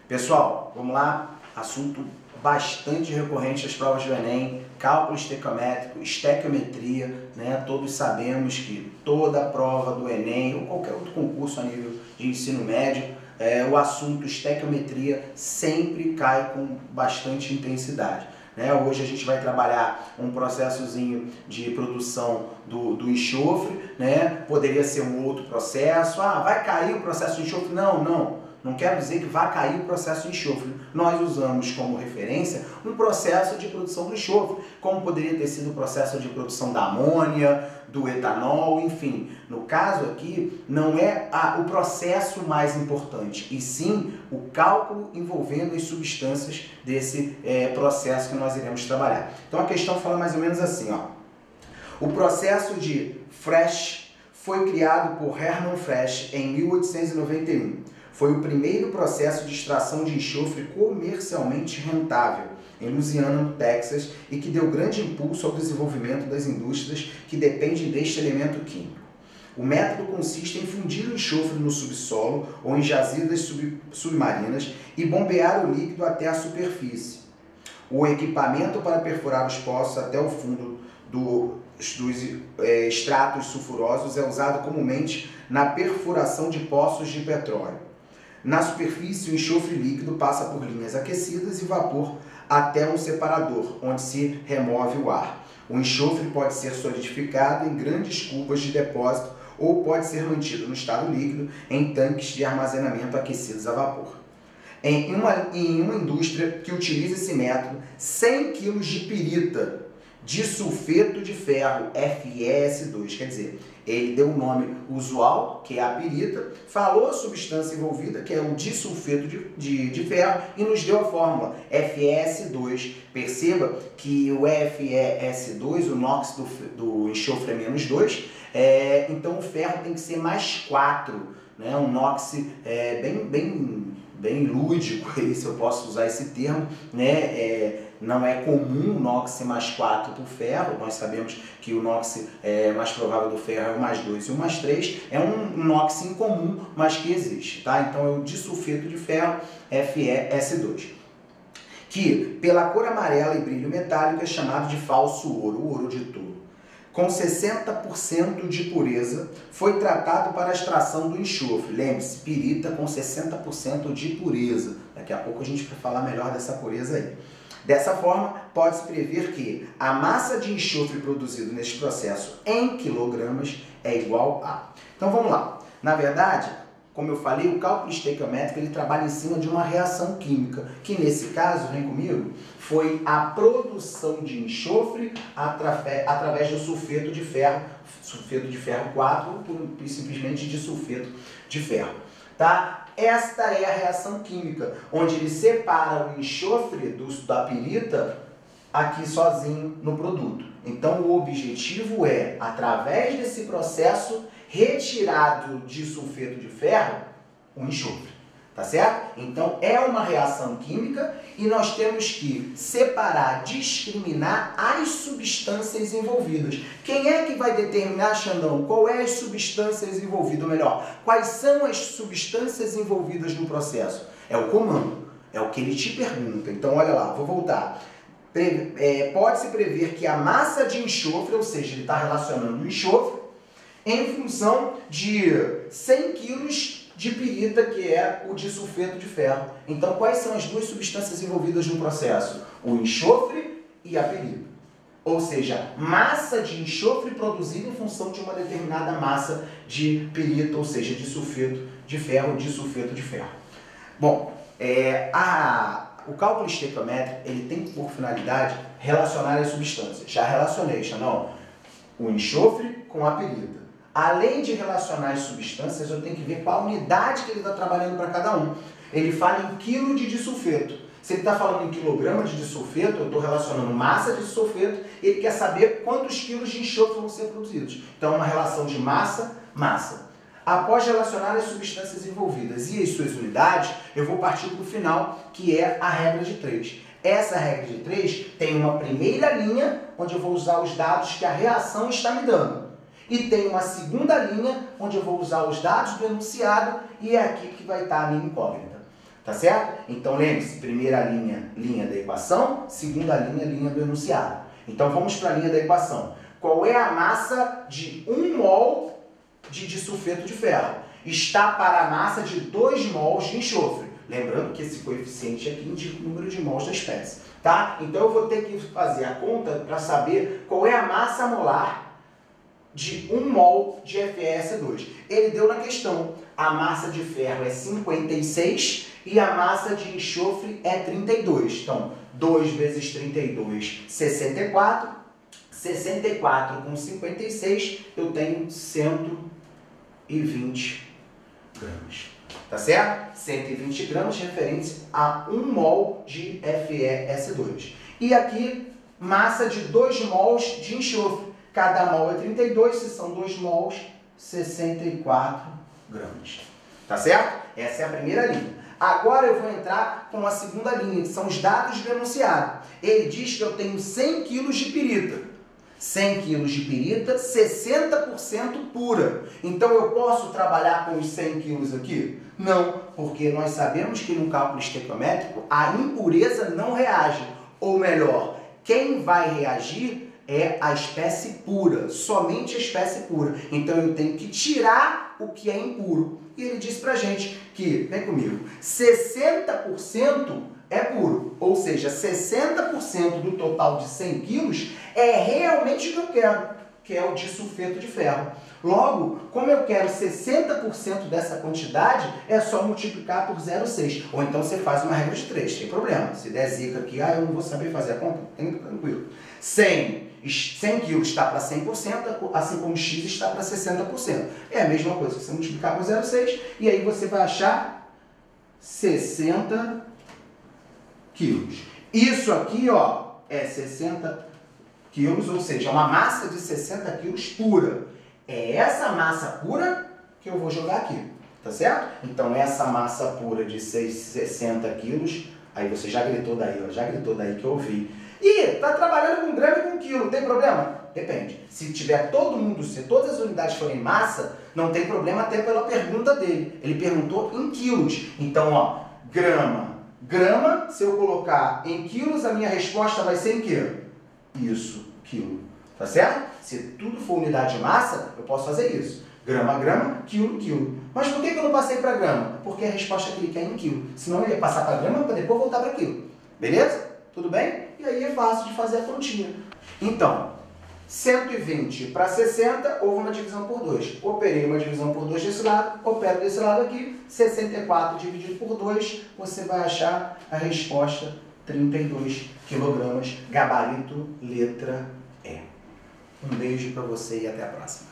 Pessoal, vamos lá, assunto bastante recorrente às provas do Enem, cálculo estequiométrico, estequiometria, né? Todos sabemos que toda prova do Enem ou qualquer outro concurso a nível de ensino médio, o assunto estequiometria sempre cai com bastante intensidade. Hoje a gente vai trabalhar um processozinho de produção do enxofre, poderia ser um outro processo. Vai cair o processo de enxofre? Não quero dizer que vai cair o processo de enxofre. Nós usamos como referência um processo de produção do enxofre, como poderia ter sido o processo de produção da amônia, do etanol, enfim. No caso aqui, não é o processo mais importante, e sim o cálculo envolvendo as substâncias desse processo que nós iremos trabalhar. Então a questão fala mais ou menos assim, ó. O processo de Fresh foi criado por Hermann Fresh em 1891. Foi o primeiro processo de extração de enxofre comercialmente rentável em Louisiana, no Texas, e que deu grande impulso ao desenvolvimento das indústrias que dependem deste elemento químico. O método consiste em fundir o enxofre no subsolo ou em jazidas submarinas e bombear o líquido até a superfície. O equipamento para perfurar os poços até o fundo dos estratos sulfurosos é usado comumente na perfuração de poços de petróleo. Na superfície, o enxofre líquido passa por linhas aquecidas e vapor até um separador, onde se remove o ar. O enxofre pode ser solidificado em grandes cubas de depósito ou pode ser mantido no estado líquido em tanques de armazenamento aquecidos a vapor. Em uma indústria que utiliza esse método, 100 kg de pirita de sulfeto de ferro, FeS2, quer dizer, ele deu o nome usual, que é a pirita, falou a substância envolvida, que é o disulfeto de ferro, e nos deu a fórmula FeS2. Perceba que o FeS2, o NOx do enxofre é menos 2, então o ferro tem que ser mais 4, né? Um NOx bem lúdico, se eu posso usar esse termo, não é comum o NOx ser mais 4 para o ferro. Nós sabemos que o NOx mais provável do ferro é o mais 2 e o mais 3. É um NOx incomum, mas que existe, tá? Então é o disulfeto de ferro, FeS2, que pela cor amarela e brilho metálico é chamado de falso ouro, o ouro de tolo. Com 60% de pureza, foi tratado para a extração do enxofre. Lembre-se, pirita com 60% de pureza. Daqui a pouco a gente vai falar melhor dessa pureza aí. Dessa forma, pode-se prever que a massa de enxofre produzido neste processo em quilogramas é igual a... Então vamos lá. Na verdade, como eu falei, o cálculo estequiométrico ele trabalha em cima de uma reação química, que nesse caso, vem comigo, foi a produção de enxofre através do sulfeto de ferro 4, ou simplesmente de sulfeto de ferro. Tá? Esta é a reação química, onde ele separa o enxofre da pirita aqui sozinho no produto. Então o objetivo é, através desse processo, retirado de sulfeto de ferro o enxofre, tá certo? Então é uma reação química e nós temos que separar, discriminar as substâncias envolvidas. Quem é que vai determinar, Xandão, qual é as substâncias envolvidas? Ou melhor, quais são as substâncias envolvidas no processo? É o comando, é o que ele te pergunta. Então olha lá, vou voltar. Pode-se prever que a massa de enxofre, ou seja, ele está relacionando o enxofre, em função de 100 kg de pirita, que é o disulfeto de ferro. Então, quais são as duas substâncias envolvidas no processo? O enxofre e a pirita. Ou seja, massa de enxofre produzida em função de uma determinada massa de pirita, ou seja, de sulfeto de ferro, disulfeto de ferro. Bom, o cálculo estequiométrico ele tem por finalidade relacionar as substâncias. Já relacionei, não? O enxofre com a pirita. Além de relacionar as substâncias, eu tenho que ver qual unidade que ele está trabalhando para cada um. Ele fala em quilo de disulfeto. Se ele está falando em quilograma de disulfeto, eu estou relacionando massa de disulfeto, ele quer saber quantos quilos de enxofre vão ser produzidos. Então, é uma relação de massa. Após relacionar as substâncias envolvidas e as suas unidades, eu vou partir para o final, que é a regra de 3. Essa regra de 3 tem uma primeira linha, onde eu vou usar os dados que a reação está me dando. E tem uma segunda linha, onde eu vou usar os dados do enunciado, e é aqui que vai estar a minha incógnita. Tá certo? Então lembre-se, primeira linha, linha da equação, segunda linha, linha do enunciado. Então vamos para a linha da equação. Qual é a massa de 1 mol de disulfeto de ferro? Está para a massa de 2 mols de enxofre. Lembrando que esse coeficiente aqui indica o número de mols da espécie. Tá? Então eu vou ter que fazer a conta para saber qual é a massa molar de 1 mol de FeS2. Ele deu na questão. A massa de ferro é 56 e a massa de enxofre é 32. Então, 2 vezes 32, 64. 64 com 56, eu tenho 120 gramas. Tá certo? 120 gramas referente a 1 mol de FeS2. E aqui, massa de 2 mols de enxofre. Cada mol é 32, se são 2 mols, 64 gramas. Tá certo? Essa é a primeira linha. Agora eu vou entrar com a segunda linha, que são os dados do enunciado. Ele diz que eu tenho 100 kg de pirita. 100 kg de pirita, 60% pura. Então eu posso trabalhar com os 100 kg aqui? Não, porque nós sabemos que no cálculo estequiométrico a impureza não reage. Ou melhor, quem vai reagir é a espécie pura, somente a espécie pura. Então eu tenho que tirar o que é impuro. E ele diz pra gente que, vem comigo, 60% é puro, ou seja, 60% do total de 100 quilos é realmente o que eu quero, que é o disulfeto de ferro. Logo, como eu quero 60% dessa quantidade, é só multiplicar por 0,6. Ou então você faz uma regra de 3, sem problema. Se der zica aqui, eu não vou saber fazer a conta, tem tranquilo. 100 quilos está para 100%, assim como X está para 60%. É a mesma coisa, você multiplicar por 0,6 e aí você vai achar 60 quilos. Isso aqui, ó, é 60 quilos, ou seja, uma massa de 60 quilos pura. É essa massa pura que eu vou jogar aqui, tá certo? Então, essa massa pura de 60 quilos, aí você já gritou daí, ó, já gritou daí que eu ouvi. E tá trabalhando com grama e com quilo, tem problema? Depende. Se tiver todo mundo, se todas as unidades forem massa, não tem problema até pela pergunta dele. Ele perguntou em quilos. Então, ó, grama. Grama, se eu colocar em quilos, a minha resposta vai ser em quê? Isso, quilo. Tá certo? Se tudo for unidade de massa, eu posso fazer isso. Grama, grama, quilo, quilo. Mas por que eu não passei para grama? Porque a resposta que ele quer é em quilo. Senão eu ia passar para grama para depois voltar para quilo. Beleza? Tudo bem? E aí é fácil de fazer a continha. Então, 120 para 60, houve uma divisão por 2. Operei uma divisão por 2 desse lado, opero desse lado aqui, 64 dividido por 2, você vai achar a resposta 32 kg, gabarito, letra E. Um beijo para você e até a próxima.